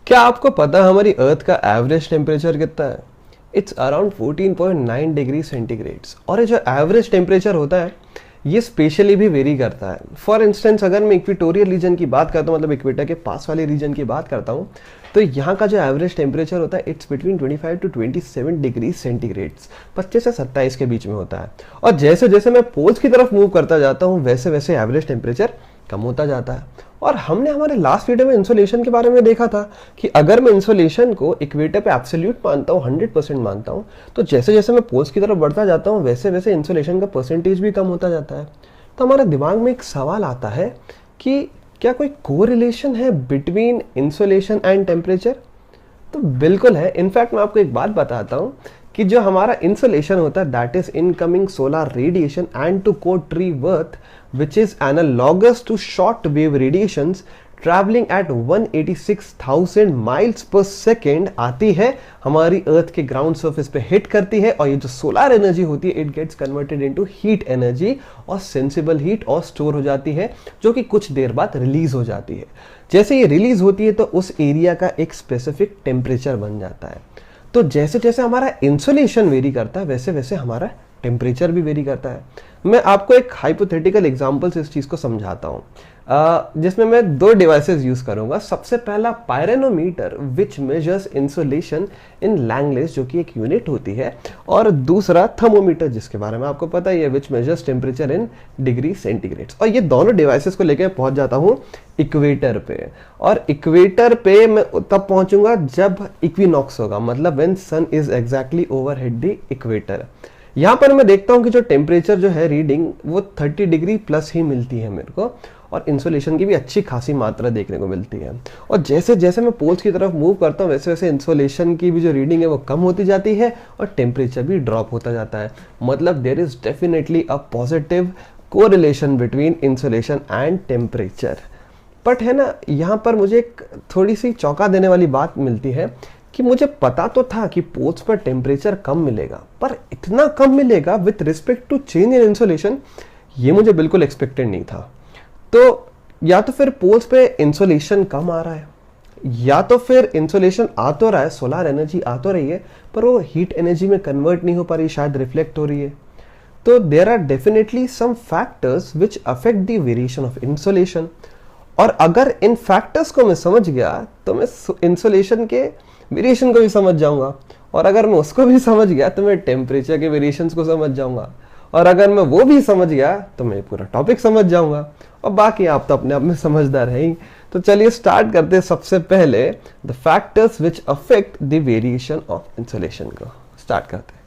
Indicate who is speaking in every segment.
Speaker 1: क्या आपको पता है हमारी अर्थ का एवरेज टेम्परेचर कितना है? It's around 14.9 degree centigrade. और ये जो एवरेज टेम्परेचर होता है ये स्पेशली भी वेरी करता है। फॉर इंस्टेंस अगर मैं इक्वेटोरियल रीजन की बात करता हूँ, मतलब इक्वेटर के पास वाले रीजन की बात करता हूँ, तो यहाँ का जो एवरेज टेम्परेचर होता है it's between 25 to 27 degree centigrade, 25 से 27 के बीच में होता है। और जैसे जैसे मैं पोल्स की तरफ मूव करता जाता हूँ वैसे वैसे एवरेज टेम्परेचर कम होता जाता है। और हमने हमारे लास्ट वीडियो में इंसोलेशन के बारे में देखा था कि अगर मैं इंसोलेशन को इक्वेटर पे एब्सोल्यूट मानता हूँ, 100% मानता हूँ, तो जैसे जैसे मैं पोल्स की तरफ बढ़ता जाता हूँ वैसे वैसे इंसोलेशन का परसेंटेज भी कम होता जाता है। तो हमारे दिमाग में एक सवाल आता है कि क्या कोई कोरिलेशन है बिटवीन इंसोलेशन एंड टेम्परेचर? तो बिल्कुल है। इनफैक्ट मैं आपको एक बात बताता हूँ कि जो हमारा इंसोलेशन होता है that is incoming solar radiation and to quote Trewartha which is analogous to short wave radiations traveling at 186,000 miles per second आती है हमारी अर्थ के ग्राउंड सरफेस पे हिट करती है। और ये जो सोलर एनर्जी होती है it gets converted into heat energy और सेंसिबल हीट और स्टोर हो जाती है, जो कि कुछ देर बाद रिलीज हो जाती है। जैसे ये रिलीज होती है तो उस एरिया का एक स्पेसिफिक टेम्परेचर बन जाता है। तो जैसे जैसे हमारा इंसोलेशन वेरी करता है वैसे वैसे हमारा टेम्परेचर भी वेरी करता है। मैं आपको एक हाइपोथेटिकल एग्जांपल से इस चीज को समझाता हूं, जिसमें मैं दो डिवाइसेस यूज करूंगा। सबसे पहला पायरेनोमीटर विच मेजर्स इंसोलेशन इन लैंगलेस, जो कि एक यूनिट होती है, और दूसरा थर्मोमीटर जिसके बारे में आपको पता ही है, विच measures temperature in degree centigrade. और ये दोनों डिवाइसेस को लेकर पहुंच जाता हूं इक्वेटर पे। और इक्वेटर पे मैं तब पहुंचूंगा जब इक्विनॉक्स होगा, मतलब when sun is exactly overhead the equator. यहां पर मैं देखता हूं कि जो टेम्परेचर जो है रीडिंग वो 30 डिग्री प्लस ही मिलती है मेरे को, और इंसोलेशन की भी अच्छी खासी मात्रा देखने को मिलती है। और जैसे जैसे मैं पोल्स की तरफ मूव करता हूं वैसे वैसे इंसोलेशन की भी जो रीडिंग है वो कम होती जाती है और टेम्परेचर भी ड्रॉप होता जाता है। मतलब there is definitely a positive correlation between insolation and temperature. But है ना, यहाँ पर मुझे एक थोड़ी सी चौंका देने वाली बात मिलती है कि मुझे पता तो था कि पोल्स पर टेम्परेचर कम मिलेगा, पर इतना कम मिलेगा with respect to change in insolation, ये मुझे बिल्कुल एक्सपेक्टेड नहीं था। तो या तो फिर पोल्स पे इंसोलेशन कम आ रहा है, या तो फिर इंसोलेशन आ तो रहा है, सोलर एनर्जी आ तो रही है, पर वो हीट एनर्जी में कन्वर्ट नहीं हो पा रही, शायद रिफ्लेक्ट हो रही है। तो there are definitely some factors which affect the variation of insolation. और अगर इन फैक्टर्स को मैं समझ गया तो मैं इंसोलेशन के वेरिएशन को भी समझ जाऊंगा, और अगर मैं उसको भी समझ गया तो मैं टेम्परेचर के वेरिएशंस को समझ जाऊंगा, और अगर मैं वो भी समझ गया तो मैं पूरा टॉपिक समझ जाऊंगा। और बाकी आप तो अपने आप में समझदार हैं ही। तो चलिए स्टार्ट करते हैं सबसे पहले the factors which affect the variation of insolation को स्टार्ट करते हैं।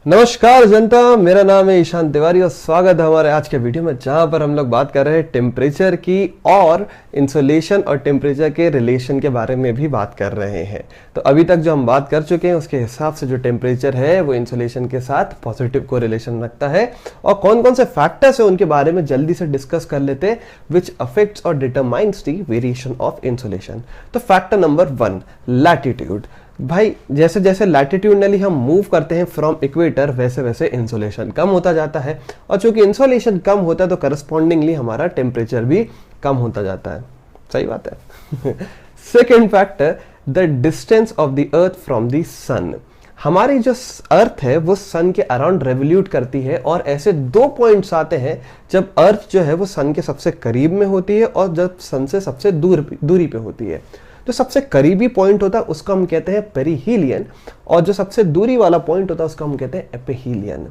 Speaker 1: नमस्कार जनता, मेरा नाम है ईशान तिवारी और स्वागत है हमारे आज के वीडियो में, जहां पर हम लोग बात कर रहे हैं टेम्परेचर की और इंसोलेशन और टेम्परेचर के रिलेशन के बारे में भी बात कर रहे हैं। तो अभी तक जो हम बात कर चुके हैं उसके हिसाब से जो टेम्परेचर है वो इंसोलेशन के साथ पॉजिटिव कोरिलेशन रखता है। और कौन कौन से फैक्टर्स है उनके बारे में जल्दी से डिस्कस कर लेते हैं, विच अफेक्ट्स और determines the variation of insolation. तो फैक्टर नंबर 1, लैटिट्यूड। भाई जैसे जैसे लैटिट्यूडनली हम मूव करते हैं फ्रॉम इक्वेटर वैसे वैसे इंसोलेशन कम होता जाता है, और चूंकि इंसोलेशन कम होता है तो करस्पॉन्डिंगली हमारा टेम्परेचर भी कम होता जाता है। सही बात है। Second factor, the distance of the earth from the sun. हमारी जो अर्थ है वो सन के अराउंड रेवोल्यूट करती है, और ऐसे दो पॉइंट्स आते हैं जब अर्थ जो है वो सन के सबसे करीब में होती है और जब सन से सबसे दूरी पे होती है। जो सबसे करीबी पॉइंट होता है उसको हम कहते हैं पेरिहीलियन, और जो सबसे दूरी वाला पॉइंट होता है उसको हम कहते हैं एपिहीलियन।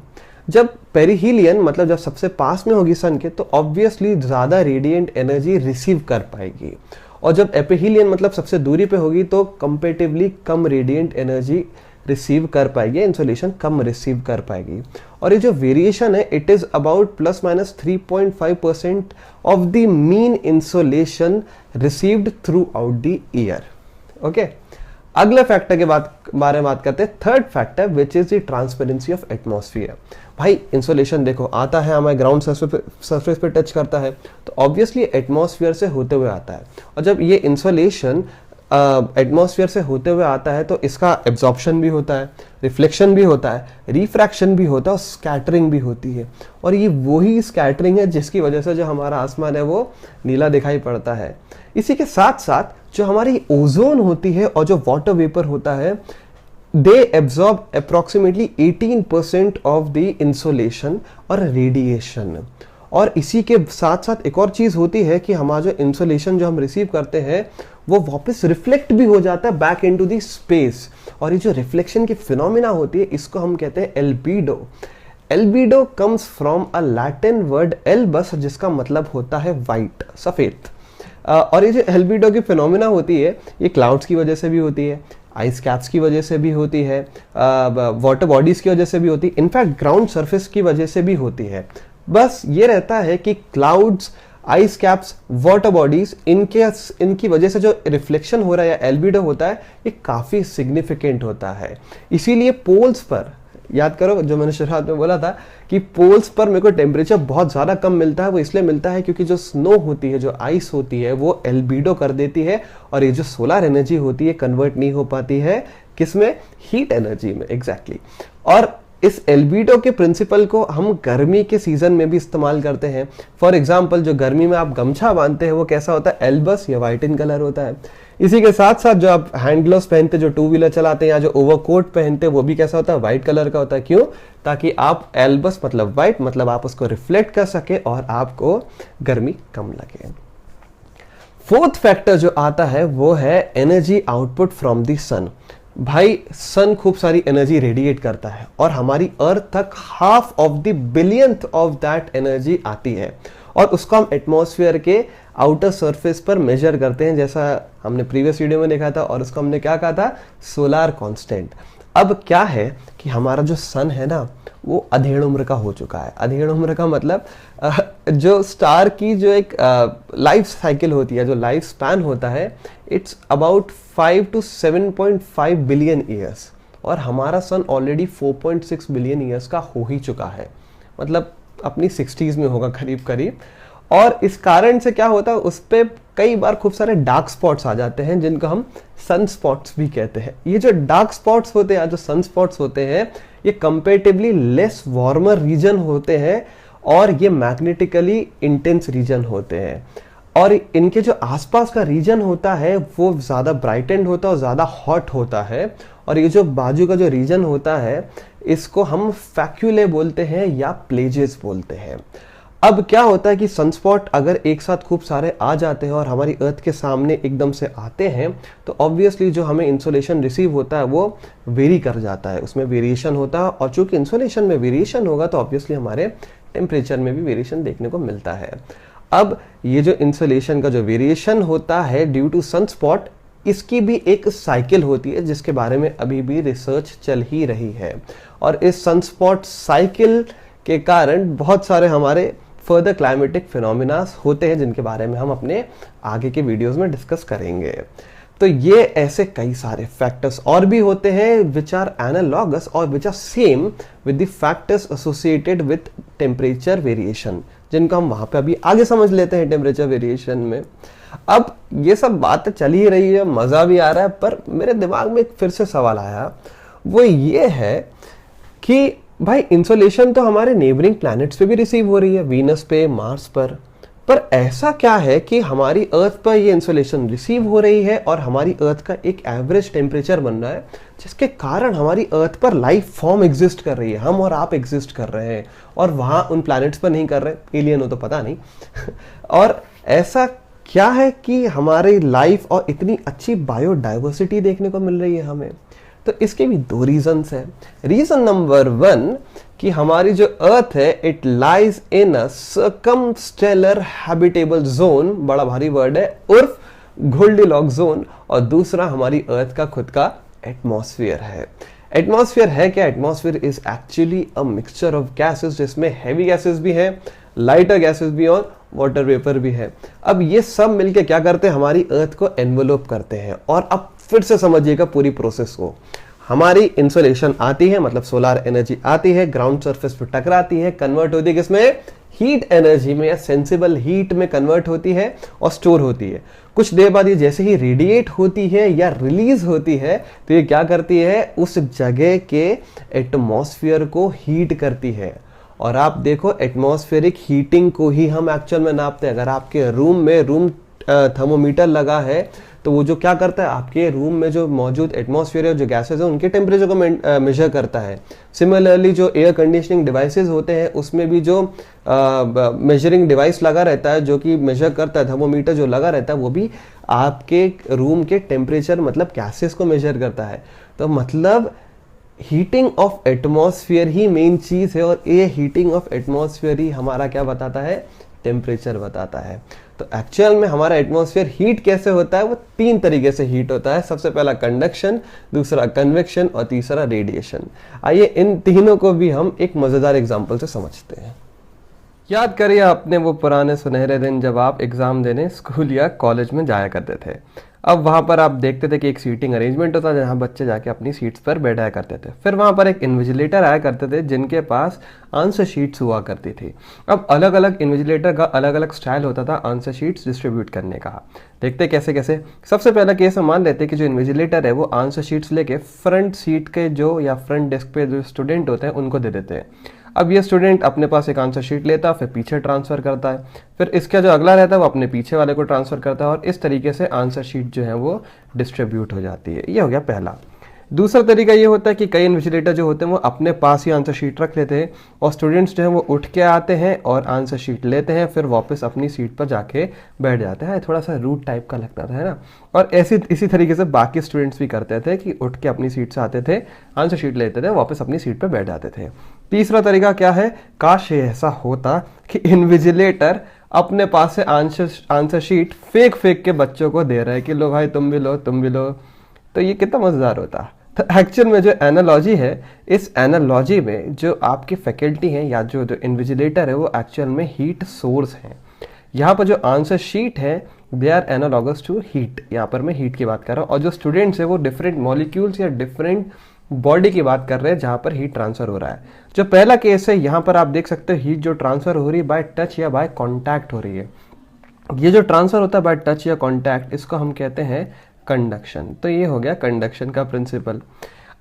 Speaker 1: जब पेरिहीलियन मतलब जब सबसे पास में होगी सन के तो ऑब्वियसली ज्यादा रेडिएंट एनर्जी रिसीव कर पाएगी, और जब एपिहीलियन मतलब सबसे दूरी पे होगी तो कंपेरेटिवली कम रेडिएंट एनर्जी रिसीव कर पाएगी, इंसोलेशन कम रिसीव कर पाएगी। और ये जो वेरिएशन है it is about plus minus 3.5% of the mean insolation received through out the year. Okay, अगले फैक्टर के बारे में बात करते हैं, third factor which is the transparency of atmosphere. भाई इंसोलेशन देखो आता है हमारे ग्राउंड सरफेस पे टच करता है तो ऑब्वियसली एटमॉस्फेयर से होते हुए आता है, और जब ये इंसोलेशन एटमॉस्फेयर से होते हुए आता है तो इसका एब्जॉर्प्शन भी होता है, रिफ्लेक्शन भी होता है, रिफ्रैक्शन भी होता है और स्कैटरिंग भी होती है। और ये वही स्कैटरिंग है जिसकी वजह से जो हमारा आसमान है वो नीला दिखाई पड़ता है। इसी के साथ साथ जो हमारी ओजोन होती है और जो वाटर वेपर होता है, they absorb approximately 18% of the insolation और रेडिएशन। और इसी के साथ साथ एक और चीज होती है कि हमारा जो इंसोलेशन जो हम रिसीव करते हैं वो वापस रिफ्लेक्ट भी हो जाता है बैक इनटू द स्पेस। और ये जो रिफ्लेक्शन की फिनोमिना होती है इसको हम कहते हैं albedo. Albedo comes from a Latin word albus, जिसका मतलब होता है वाइट, सफेद। और ये जो एल्बीडो की फिनोमिना होती है ये क्लाउड्स की वजह से भी होती है, आइस कैप्स की वजह से भी होती है, वाटर बॉडीज की वजह से भी होती है, इनफैक्ट ग्राउंड सरफेस की वजह से भी होती है। बस ये रहता है कि clouds, ice caps, water bodies, इनकी वजह से जो रिफ्लेक्शन हो रहा है या एल्बिडो होता है ये काफी सिग्निफिकेंट होता है। इसीलिए पोल्स पर, याद करो जो मैंने शुरुआत में बोला था कि पोल्स पर मेरे को टेम्परेचर बहुत ज़्यादा कम मिलता है, वो इसलिए मिलता है क्योंकि जो स्नो होती है, जो आइस होती है, वो एल्बिडो कर देती है और ये जो सोलर एनर्जी होती है कन्वर्ट नहीं हो पाती है किसमें, हीट एनर्जी में। एग्जैक्टली। और इस एल्बिडो के प्रिंसिपल को हम गर्मी के सीजन में भी इस्तेमाल करते हैं। फॉर एग्जाम्पल जो गर्मी में आप गमछा बांधते हैं वो कैसा होता है, एल्बस या व्हाइट इन कलर होता है। इसी के साथ साथ जो आप हैंड ग्लोव्स पहनते, जो टू व्हीलर चलाते हैं या जो ओवरकोट पहनते हैं वो भी कैसा होता है, व्हाइट कलर का होता है। क्यों? ताकि आप एल्बस मतलब व्हाइट, मतलब आप उसको रिफ्लेक्ट कर सके और आपको गर्मी कम लगे। फोर्थ फैक्टर जो आता है वो है एनर्जी आउटपुट फ्रॉम द सन। भाई सन खूब सारी एनर्जी रेडिएट करता है और हमारी अर्थ तक half of the billionth of that energy आती है और उसको हम एटमॉस्फेयर के आउटर सरफेस पर मेजर करते हैं, जैसा हमने प्रीवियस वीडियो में देखा था। और उसको हमने क्या कहा था, सोलार कांस्टेंट। अब क्या है कि हमारा जो सन है ना वो अधेड़ उम्र का हो चुका है। अधेड़ उम्र का मतलब जो स्टार की जो एक लाइफ साइकिल होती है, जो लाइफ स्पैन होता है, it's about 5 to 7.5 billion years और हमारा सन ऑलरेडी 4.6 बिलियन ईयर्स का हो ही चुका है, मतलब अपनी 60s में होगा करीब करीब। और इस कारण से क्या होता है, उस पर कई बार खूब सारे डार्क स्पॉट्स आ जाते हैं जिनको हम सन स्पॉट्स भी कहते हैं। ये जो डार्क स्पॉट्स होते हैं, जो सन स्पॉट्स होते हैं, ये कंपेरेटिवली लेस वार्मर रीजन होते हैं और ये मैग्नेटिकली इंटेंस रीजन होते हैं। और इनके जो आसपास का रीजन होता है वो ज़्यादा ब्राइटेंड होता है और ज़्यादा हॉट होता है। और ये जो बाजू का जो रीजन होता है इसको हम फैक्यूले बोलते हैं या प्लेजेस बोलते हैं। अब क्या होता है कि सनस्पॉट अगर एक साथ खूब सारे आ जाते हैं और हमारी अर्थ के सामने एकदम से आते हैं तो ऑब्वियसली जो हमें इंसोलेशन रिसीव होता है वो वेरी कर जाता है, उसमें वेरिएशन होता है। और चूंकि इंसोलेशन में वेरिएशन होगा तो ऑब्वियसली हमारे टेम्परेचर में भी वेरिएशन देखने को मिलता है। अब ये जो इंसोलेशन का जो वेरिएशन होता है ड्यू टू सनस्पॉट, इसकी भी एक साइकिल होती है जिसके बारे में अभी भी रिसर्च चल ही रही है। और इस सनस्पॉट साइकिल के कारण बहुत सारे हमारे फर्दर क्लाइमेटिक फिनोमिनास होते हैं जिनके बारे में हम अपने आगे के वीडियोस में डिस्कस करेंगे। तो ये ऐसे कई सारे फैक्टर्स और भी होते हैं विच आर एनालॉगस और which are same with the factors associated with temperature variation, जिनको हम वहां पे अभी आगे समझ लेते हैं टेम्परेचर वेरिएशन में। अब ये सब बात चल ही रही है, मजा भी आ रहा है, पर मेरे दिमाग में फिर से सवाल आया, वो ये है कि भाई इंसोलेशन तो हमारे नेबरिंग प्लैनेट्स पे भी रिसीव हो रही है, वीनस पे, मार्स पर ऐसा क्या है कि हमारी अर्थ पर ये इंसोलेशन रिसीव हो रही है और हमारी अर्थ का एक एवरेज टेम्परेचर बन रहा है जिसके कारण हमारी अर्थ पर लाइफ फॉर्म एग्जिस्ट कर रही है, हम और आप एग्जिस्ट कर रहे हैं और वहां उन प्लैनेट्स पर नहीं कर रहे, एलियन हो तो पता नहीं और ऐसा क्या है कि हमारी लाइफ और इतनी अच्छी बायोडाइवर्सिटी देखने को मिल रही है हमें? तो इसके भी दो रीजंस हैं। रीजन नंबर 1 कि हमारी जो अर्थ है it lies in a circumstellar habitable zone, बड़ा भारी वर्ड है, उर्फ गोल्डीलॉक्स जोन। और दूसरा हमारी अर्थ का खुद का एटमॉस्फेयर है। एटमॉस्फेयर है क्या? Atmosphere is actually a mixture of gases जिसमें हैवी गैसेस भी हैं, लाइटर गैसेस भी और वाटर वेपर भी है। अब ये सब मिलके क्या करते हैं, हमारी अर्थ को एनवेलोप करते हैं। और अब फिर से समझिएगा पूरी प्रोसेस को। हमारी इंसोलेशन आती है, मतलब सोलर एनर्जी आती है, ग्राउंड सरफेस पर टकराती है, कन्वर्ट होती है किसमें, हीट एनर्जी में या सेंसिबल हीट में कन्वर्ट होती है और स्टोर होती है। कुछ देर बाद ये जैसे ही रेडिएट होती है या रिलीज होती है तो ये क्या करती है, उस जगह के एटमॉस्फेयर को हीट करती है। और आप देखो एटमॉस्फेरिक हीटिंग को ही हम एक्चुअल में नापते हैं। अगर आपके रूम में रूम थर्मोमीटर लगा है तो वो जो क्या करता है, आपके रूम में जो मौजूद एटमॉस्फेयर है, जो गैसेज है, उनके टेम्परेचर को मेजर करता है। सिमिलरली जो एयर कंडीशनिंग डिवाइसेस होते हैं उसमें भी जो मेजरिंग डिवाइस लगा रहता है जो कि मेजर करता है, थर्मोमीटर जो लगा रहता है वो भी आपके रूम के टेम्परेचर मतलब गैसेस को मेजर करता है। तो मतलब heating of atmosphere he main चीज है, और ये हीटिंग ऑफ एटमॉस्फेयर ही हमारा क्या बताता है, टेम्परेचर बताता है। तो एक्चुअल में हमारा एटमॉस्फेयर हीट कैसे होता है, वो 3 तरीके से हीट होता है। सबसे पहला कंडक्शन, दूसरा कन्वेक्शन और तीसरा रेडिएशन। आइए इन तीनों को भी हम एक मजेदार एग्जांपल से समझते हैं। याद करिए अपने वो पुराने सुनहरे दिन जब आप एग्जाम देने स्कूल या कॉलेज में जाया करते थे। अब वहाँ पर आप देखते थे कि एक सीटिंग अरेंजमेंट होता जहाँ बच्चे जाके अपनी सीट्स पर बैठा करते थे। फिर वहाँ पर एक इन्विजिलेटर आया करते थे जिनके पास आंसर शीट्स हुआ करती थी। अब अलग अलग इन्विजिलेटर का अलग अलग स्टाइल होता था आंसर शीट्स डिस्ट्रीब्यूट करने का। देखते कैसे कैसे। सबसे पहला केस हम मान लेते हैं कि जो इन्विजिलेटर है वो आंसर शीट्स लेके फ्रंट सीट के जो या फ्रंट डेस्क पे जो स्टूडेंट होते हैं उनको दे देते हैं। अब ये स्टूडेंट अपने पास एक आंसर शीट लेता है, फिर पीछे ट्रांसफर करता है, फिर इसका जो अगला रहता है वो अपने पीछे वाले को ट्रांसफर करता है, और इस तरीके से आंसर शीट जो है वो डिस्ट्रीब्यूट हो जाती है। ये हो गया पहला। दूसरा तरीका ये होता है कि कई इन्विजिलेटर जो होते हैं वो अपने पास ही आंसर शीट रख लेते हैं और स्टूडेंट्स जो है वो उठ के आते हैं और आंसर शीट लेते हैं, फिर वापस अपनी सीट पर जाके बैठ जाते हैं। थोड़ा सा रूट टाइप का लगता था, है ना। और इसी तरीके से बाकी स्टूडेंट्स भी करते थे कि उठ के अपनी सीट से आते थे, आंसर शीट लेते थे, वापस अपनी सीट पर बैठ जाते थे। तीसरा तरीका क्या है, काश ये ऐसा होता कि इन्विजिलेटर अपने पास से आंसर शीट फेंक के बच्चों को दे रहा है कि लो भाई तुम भी लो, तुम भी लो। तो ये कितना मजेदार होता। तो एक्चुअल में जो एनालॉजी है, इस एनालॉजी में जो आपकी फैकल्टी है या जो इन्विजिलेटर है वो एक्चुअल में हीट सोर्स है। यहाँ पर जो आंसर शीट है they are analogous to heat. यहाँ पर मैं हीट की बात कर रहा हूँ, और जो स्टूडेंट्स है वो डिफरेंट मॉलिक्यूल्स या डिफरेंट बॉडी की बात कर रहे हैं जहाँ पर हीट ट्रांसफर हो रहा है। जो पहला केस है यहाँ पर आप देख सकते हो हीट जो ट्रांसफर हो रही है बाय टच या बाय कॉन्टैक्ट हो रही है। ये जो ट्रांसफर होता है बाय टच या कॉन्टैक्ट, इसको हम कहते हैं कंडक्शन। तो ये हो गया कंडक्शन का प्रिंसिपल।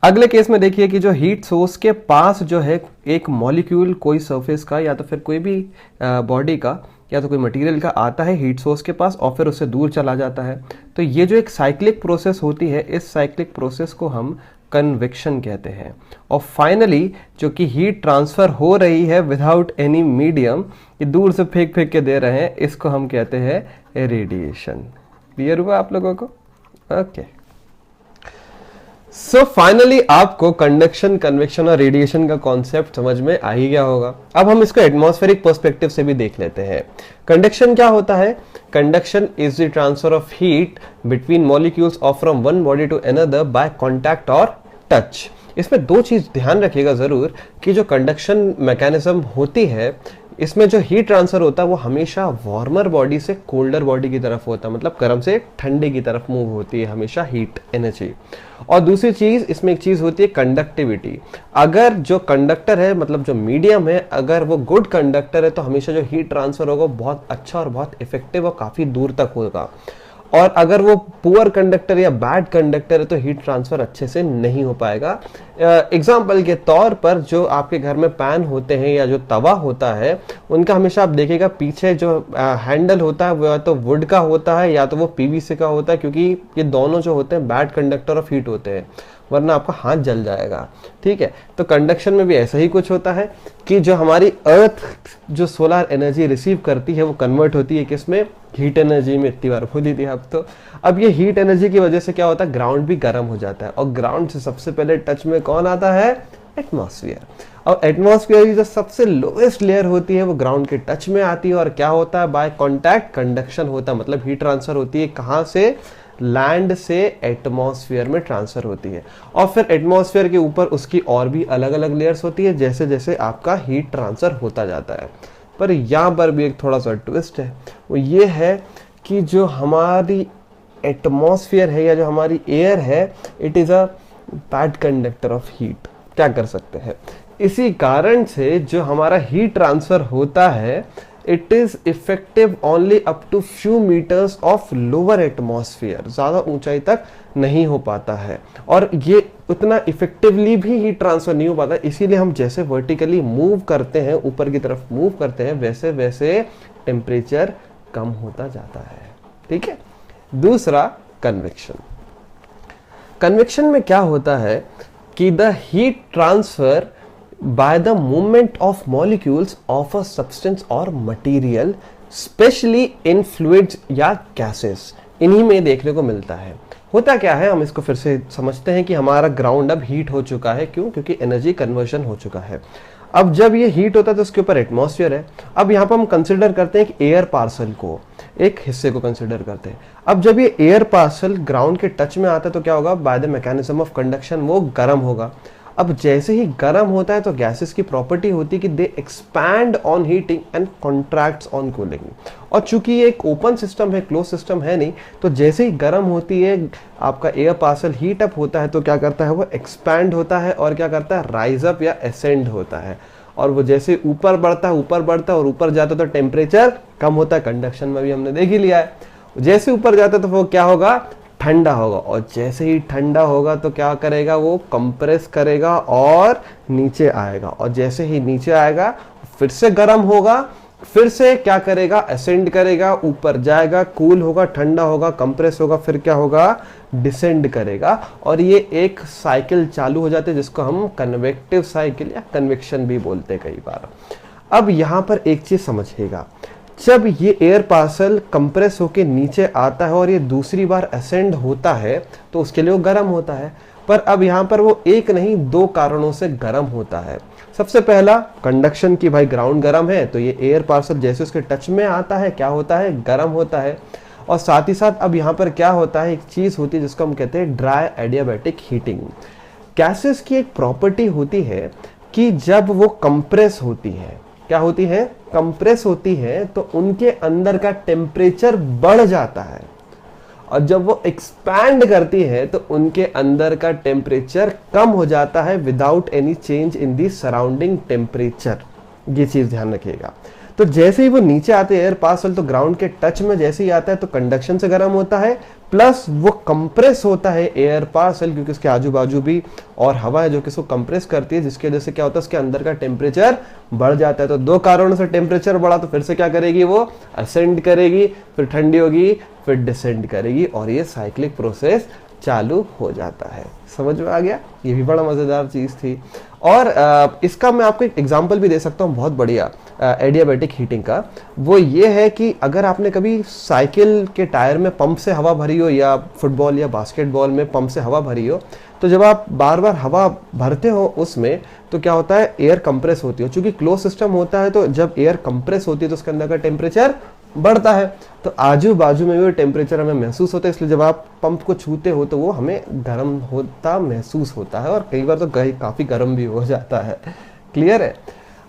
Speaker 1: अगले केस में देखिए कि जो हीट सोर्स के पास जो है एक मॉलिक्यूल कोई सरफेस का या तो फिर कोई भी बॉडी का या तो कोई मटेरियल का आता है हीट सोर्स के पास और फिर उससे दूर चला जाता है। तो ये जो एक साइक्लिक प्रोसेस होती है, इस साइक्लिक प्रोसेस को हम कन्वेक्शन कहते हैं। और फाइनली जो कि हीट ट्रांसफर हो रही है विदाउट एनी मीडियम, ये दूर से फेंक के दे रहे हैं, इसको हम कहते हैं रेडिएशन। क्लियर हुआ आप लोगों को? ओके। सो फाइनली आपको कंडक्शन, कन्वेक्शन और रेडिएशन का कॉन्सेप्ट समझ में आ ही गया होगा। अब हम इसको एटमॉस्फेरिक पर्सपेक्टिव से भी देख लेते हैं। कंडक्शन क्या होता है? Conduction is the transfer of heat between molecules और from one body to another by contact और टच। इसमें 2 चीज ध्यान रखिएगा जरूर कि जो कंडक्शन मैकेनिज्म होती है इसमें जो हीट ट्रांसफर होता है वो हमेशा वार्मर बॉडी से कोल्डर बॉडी की तरफ होता है, मतलब गर्म से ठंडे की तरफ मूव होती है हमेशा हीट एनर्जी। और दूसरी चीज इसमें एक चीज होती है कंडक्टिविटी। अगर जो कंडक्टर है मतलब जो मीडियम है अगर वो गुड कंडक्टर है तो हमेशा जो हीट ट्रांसफर होगा बहुत अच्छा और बहुत इफेक्टिव और काफी दूर तक होगा। और अगर वो पुअर कंडक्टर या बैड कंडक्टर है तो हीट ट्रांसफर अच्छे से नहीं हो पाएगा। एग्जाम्पल के तौर पर जो आपके घर में पैन होते हैं या जो तवा होता है उनका हमेशा आप देखिएगा पीछे जो हैंडल होता है वो या तो वुड का होता है या तो वो पीवीसी का होता है, क्योंकि ये दोनों जो होते हैं बैड कंडक्टर ऑफ हीट होते हैं, वरना आपका हाथ जल जाएगा। ठीक है, तो कंडक्शन में भी ऐसा ही कुछ होता है कि जो हमारी अर्थ जो सोलर एनर्जी रिसीव करती है वो कन्वर्ट होती है किसमें? हीट एनर्जी में। इतनी बार बोल दी थी आप तो। अब ये हीट एनर्जी की वजह से क्या होता है? ग्राउंड भी गर्म हो जाता है, और ग्राउंड से सबसे पहले टच में कौन आता है? एटमॉस्फेयर। और एटमॉस्फेयर की जो सबसे लोएस्ट लेयर होती है वो ग्राउंड के टच में आती है, और क्या होता है? बाय कॉन्टैक्ट कंडक्शन होता है, मतलब हीट ट्रांसफर होती है कहाँ से? लैंड से एटमॉस्फेयर में ट्रांसफर होती है। और फिर एटमॉस्फेयर के ऊपर उसकी और भी अलग अलग लेयर्स होती है जैसे जैसे आपका हीट ट्रांसफर होता जाता है। पर यहाँ पर भी एक थोड़ा सा ट्विस्ट है, वो ये है कि जो हमारी एटमॉस्फेयर है या जो हमारी एयर है it is a bad conductor of heat. क्या कर सकते हैं? इसी कारण से जो हमारा हीट ट्रांसफर होता है it is effective only up to few metres of lower atmosphere, ज्यादा ऊंचाई तक नहीं हो पाता है और ये उतना इफेक्टिवली भी हीट ट्रांसफर नहीं हो पाता। इसीलिए हम जैसे वर्टिकली मूव करते हैं, ऊपर की तरफ मूव करते हैं, वैसे वैसे टेम्परेचर कम होता जाता है। ठीक है। दूसरा कन्वेक्शन। कन्वेक्शन में क्या होता है कि the heat transfer by the movement of molecules of a substance or material, especially in fluids या gases, इन्हीं में देखने को मिलता है। होता क्या है, हम इसको फिर से समझते हैं कि हमारा ग्राउंड अब हीट हो चुका है। क्यों? क्योंकि एनर्जी कन्वर्शन हो चुका है। अब जब ये हीट होता है तो उसके ऊपर एटमॉस्फेयर है। अब यहाँ पर हम कंसिडर करते हैं कि एयर पार्सल को, एक हिस्से को कंसिडर करते हैं। अब जब ये एयर पार्सल ग्राउंड के टच में आता है तो क्या होगा, by the mechanism of conduction वो गर्म होगा। अब जैसे ही गर्म होता है तो गैसेस की प्रॉपर्टी होती है कि they expand on heating and contracts on cooling. और चूंकि ये एक ओपन सिस्टम है, क्लोज सिस्टम है नहीं, तो जैसे ही गर्म होती है आपका एयर पार्सल हीट अप होता है तो क्या करता है, वो एक्सपैंड होता है और क्या करता है, राइज अप या असेंड होता है। और वो जैसे ऊपर बढ़ता है और ऊपर जाता है तो टेम्परेचर कम होता है। कंडक्शन में भी हमने देख ही लिया है, जैसे ऊपर जाता है तो वो क्या होगा, ठंडा होगा। और जैसे ही ठंडा होगा तो क्या करेगा, वो कंप्रेस करेगा और नीचे आएगा। और जैसे ही नीचे आएगा फिर से गर्म होगा, फिर से क्या करेगा, असेंड करेगा, ऊपर जाएगा, कूल होगा, ठंडा होगा, कंप्रेस होगा, फिर क्या होगा, डिसेंड करेगा। और ये एक साइकिल चालू हो जाती है जिसको हम कन्वेक्टिव साइकिल या कन्वेक्शन भी बोलते हैं कई बार। अब यहां पर एक चीज समझिएगा, जब ये एयर पार्सल कंप्रेस होके नीचे आता है और ये दूसरी बार असेंड होता है तो उसके लिए वो गर्म होता है। पर अब यहाँ पर वो एक नहीं, दो कारणों से गर्म होता है। सबसे पहला कंडक्शन की, भाई ग्राउंड गर्म है तो ये एयर पार्सल जैसे उसके टच में आता है क्या होता है, गर्म होता है। और साथ ही साथ अब यहाँ पर क्या होता है, एक चीज होती है जिसको हम कहते हैं ड्राई एडियाबैटिक हीटिंग। गैसेस की एक प्रॉपर्टी होती है कि जब वो कंप्रेस होती है, क्या होती है, कंप्रेस होती है, तो उनके अंदर का टेम्परेचर बढ़ जाता है। और जब वो एक्सपैंड करती है तो उनके अंदर का टेम्परेचर कम हो जाता है without any change in the surrounding temperature. ये चीज ध्यान रखिएगा। तो जैसे ही वो नीचे आते हैं एयर पार्सल तो ग्राउंड के टच में जैसे ही आता है तो कंडक्शन से गर्म होता है, प्लस वो कंप्रेस होता है एयर पार्सल, क्योंकि उसके आजू बाजू भी और हवा है जो कि इसको कंप्रेस करती है, जिसकी वजह से क्या होता है, उसके अंदर का टेम्परेचर बढ़ जाता है। तो दो कारणों से टेम्परेचर बढ़ा तो फिर से क्या करेगी, वो असेंड करेगी, फिर ठंडी होगी, फिर डिसेंड करेगी और ये साइक्लिक प्रोसेस चालू हो जाता है। समझ में आ गया? ये भी बड़ा मजेदार चीज थी। और इसका मैं आपको एक एग्जांपल भी दे सकता हूँ बहुत बढ़िया एडियाबैटिक हीटिंग का। वो ये है कि अगर आपने कभी साइकिल के टायर में पंप से हवा भरी हो या फुटबॉल या बास्केटबॉल में पंप से हवा भरी हो, तो जब आप बार बार हवा भरते हो उसमें तो क्या होता है, एयर कंप्रेस होती है। चूंकि क्लोज सिस्टम होता है तो जब एयर कंप्रेस होती है तो उसके अंदर का टेम्परेचर बढ़ता है, तो आजू बाजू में भी टेम्परेचर हमें महसूस होता है। इसलिए जब आप पंप को छूते हो तो वो हमें गर्म होता महसूस होता है और कई बार तो काफी गर्म भी हो जाता है। क्लियर है?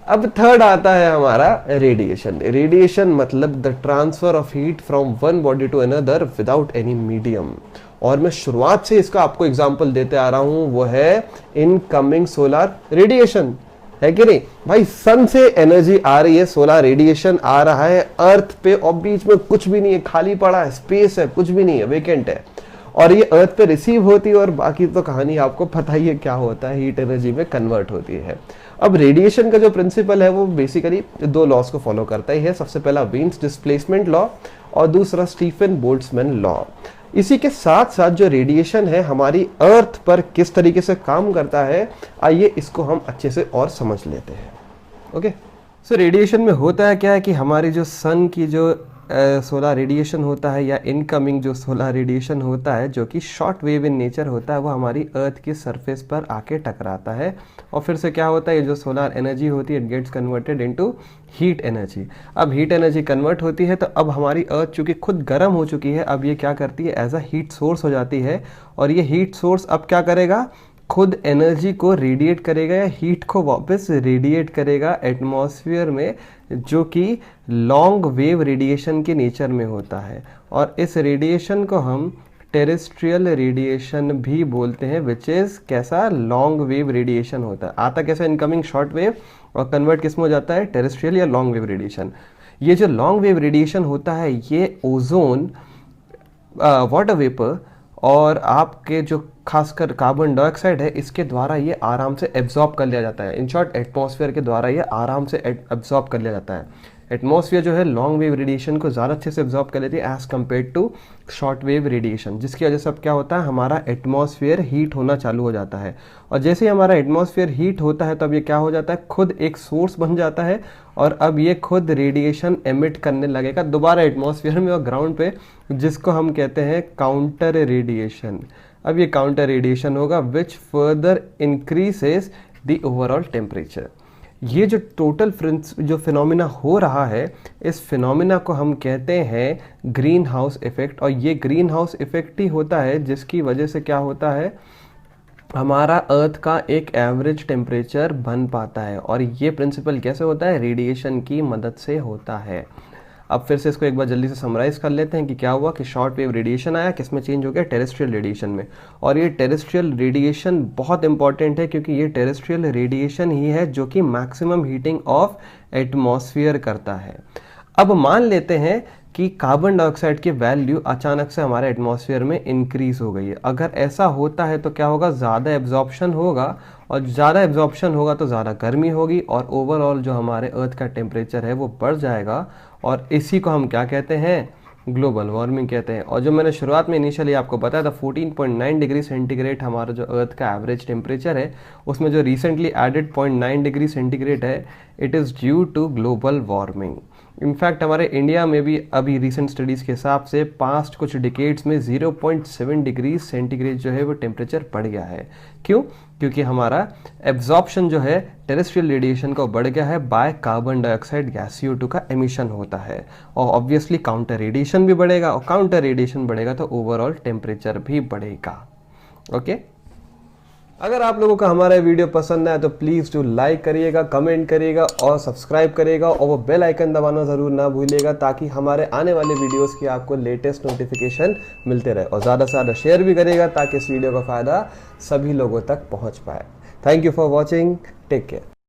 Speaker 1: अब थर्ड आता है हमारा रेडिएशन। रेडिएशन मतलब the transfer of heat from one body to another without any medium. और मैं शुरुआत से इसका आपको एग्जांपल देते आ रहा हूं, वो है इनकमिंग सोलर रेडिएशन, है कि नहीं भाई? सन से एनर्जी आ रही है, सोलर रेडिएशन आ रहा है अर्थ पे और बीच में कुछ भी नहीं है, खाली पड़ा है, स्पेस है, कुछ भी नहीं है, वेकेंट है, और ये अर्थ पे रिसीव होती है और बाकी तो कहानी आपको पता ही है क्या होता है, हीट एनर्जी में कन्वर्ट होती है। अब रेडिएशन का जो प्रिंसिपल है वो बेसिकली दो लॉस को फॉलो करता ही है। सबसे पहला वीन्स डिस्प्लेसमेंट लॉ और दूसरा स्टीफन बोल्ट्जमैन लॉ। इसी के साथ साथ जो रेडिएशन है हमारी अर्थ पर किस तरीके से काम करता है, आइए इसको हम अच्छे से और समझ लेते हैं। ओके, सो रेडिएशन में होता है क्या है कि हमारी जो सन की जो सोलर रेडिएशन होता है या इनकमिंग जो सोलर रेडिएशन होता है जो कि शॉर्ट वेव इन नेचर होता है, वो हमारी अर्थ की सरफेस पर आके टकराता है और फिर से क्या होता है, ये जो सोलर एनर्जी होती है it gets converted into heat energy. अब हीट एनर्जी कन्वर्ट होती है तो अब हमारी अर्थ चूंकि खुद गर्म हो चुकी है, अब ये क्या करती है, एज अ हीट सोर्स हो जाती है। और ये हीट सोर्स अब क्या करेगा, खुद एनर्जी को रेडिएट करेगा या हीट को वापस रेडिएट करेगा एटमॉस्फेयर में, जो कि लॉन्ग वेव रेडिएशन के नेचर में होता है। और इस रेडिएशन को हम टेरेस्ट्रियल रेडिएशन भी बोलते हैं, विच इज़ कैसा, लॉन्ग वेव रेडिएशन होता है। आता कैसा, इनकमिंग शॉर्ट वेव, और कन्वर्ट किस में हो जाता है, टेरेस्ट्रियल या लॉन्ग वेव रेडिएशन। ये जो लॉन्ग वेव रेडिएशन होता है ये ओजोन, वाटर वेपर और आपके जो खासकर कार्बन डाइऑक्साइड है इसके द्वारा ये आराम से एब्जॉर्ब कर लिया जाता है। इन शॉर्ट एटमॉस्फेयर के द्वारा ये आराम से एब्जॉर्ब कर लिया जाता है। एटमॉस्फेयर जो है लॉन्ग वेव रेडिएशन को ज़्यादा अच्छे से एब्जॉर्ब कर लेती है as compared to short wave radiation, जिसकी वजह से अब क्या होता है, हमारा एटमॉस्फेयर हीट होना चालू हो जाता है। और जैसे ही हमारा एटमॉस्फेयर हीट होता है तो अब ये क्या हो जाता है, खुद एक सोर्स बन जाता है और अब ये खुद रेडिएशन एमिट करने लगेगा दोबारा एटमॉस्फेयर में और ग्राउंड पे, जिसको हम कहते हैं काउंटर रेडिएशन। अब ये काउंटर रेडिएशन होगा which further increases the overall temperature. ये जो टोटल जो फिनोमिना हो रहा है, इस फिनोमिना को हम कहते हैं ग्रीन हाउस इफेक्ट। और ये ग्रीन हाउस इफेक्ट ही होता है जिसकी वजह से क्या होता है, हमारा अर्थ का एक एवरेज टेम्परेचर बन पाता है। और ये प्रिंसिपल कैसे होता है, रेडिएशन की मदद से होता है। अब फिर से इसको एक बार जल्दी से समराइज कर लेते हैं कि क्या हुआ कि शॉर्ट वेव रेडिएशन आया, किस में चेंज हो गया, टेरेस्ट्रियल रेडिएशन में। और ये टेरेस्ट्रियल रेडिएशन बहुत इंपॉर्टेंट है क्योंकि ये टेरेस्ट्रियल रेडिएशन ही है जो कि मैक्सिमम हीटिंग ऑफ एटमॉस्फेयर करता है। अब मान लेते हैं कि कार्बन डाइऑक्साइड की वैल्यू अचानक से हमारे एटमॉस्फेयर में इंक्रीज हो गई है। अगर ऐसा होता है तो क्या होगा, ज़्यादा एब्जॉर्प्शन होगा, और ज़्यादा एब्जॉर्प्शन होगा तो ज़्यादा गर्मी होगी और ओवरऑल जो हमारे अर्थ का टेम्परेचर है वो बढ़ जाएगा। और इसी को हम क्या कहते हैं, ग्लोबल वार्मिंग कहते हैं। और जो मैंने शुरुआत में इनिशियली आपको बताया था 14.9 डिग्री सेंटीग्रेड हमारा जो अर्थ का एवरेज टेम्परेचर है, उसमें जो रिसेंटली एडेड 0.9 डिग्री सेंटीग्रेड है, it is due to global warming. In fact हमारे इंडिया में भी अभी रिसेंट स्टडीज़ के हिसाब से पास्ट कुछ डिकेड्स में 0.7 डिग्री सेंटीग्रेड जो है वो टेम्परेचर बढ़ गया है। क्यों? क्योंकि हमारा एब्जॉर्प्शन जो है टेरेस्ट्रियल रेडिएशन का बढ़ गया है by carbon dioxide gas CO2 का एमिशन होता है। और ऑब्वियसली काउंटर रेडिएशन भी बढ़ेगा, और काउंटर रेडिएशन बढ़ेगा तो ओवरऑल टेम्परेचर भी बढ़ेगा। ओके, अगर आप लोगों को हमारा वीडियो पसंद आया तो प्लीज़ डू लाइक करिएगा, कमेंट करिएगा और सब्सक्राइब करिएगा, और वो बेल आइकन दबाना ज़रूर ना भूलिएगा ताकि हमारे आने वाले वीडियोस की आपको लेटेस्ट नोटिफिकेशन मिलते रहे। और ज़्यादा से ज़्यादा शेयर भी करिएगा ताकि इस वीडियो का फ़ायदा सभी लोगों तक पहुँच पाए। Thank you for watching, take care.